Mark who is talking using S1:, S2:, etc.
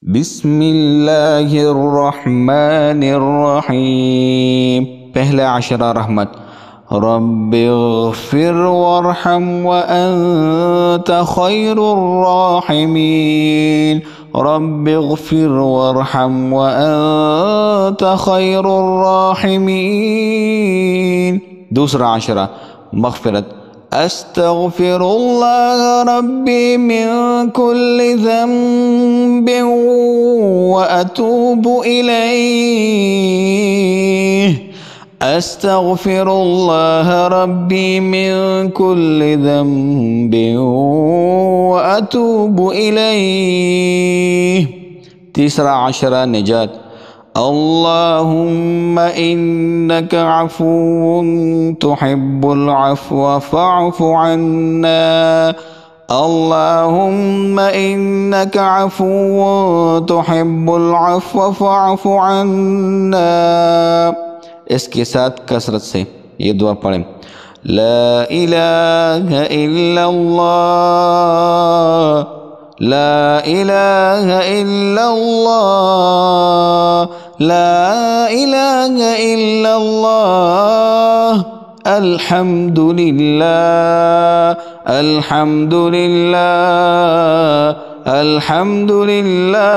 S1: बिस्मिल्लाहिर्रहमानिर्रहीम। पहला अशरा रहमत। रब्बिग़फ़िर वरहम व अंत खैरुर राहिमीन। रब्बिग़फ़िर वरहम व अंत खैरुर राहिमीन। दूसरा अशरा मग़फ़िरत। अस्तग़फ़िरुल्लाह रब्बी मिन कुल्लि ज़ंबिन व अतूबु इलैह। अस्तग़फिरुल्लाह रब्बी मिन कुल्लि ज़ंबिन व अतूबु इलैह। तीसरा अशरा निजात। अल्लाहुम्मा इन्नका अफ़ुव्वुन तुहिब्बुल अफ़्व फ़अफ़ु अन्ना। अल्लाहुम्मा इन्नका अफ़ुव्वुन तुहिब्बुल अफ़्व फ़अफ़ु अन्ना। इसके साथ कसरत से ये दुआ पढ़ें। ला इलाहा इल्लल्लाह, ला इलाहा इल्लल्लाह, ला इलाहा इल्लल्लाह। अल्हम्दुलिल्लाह, अल्हम्दुलिल्लाह, अल्हम्दुलिल्लाह।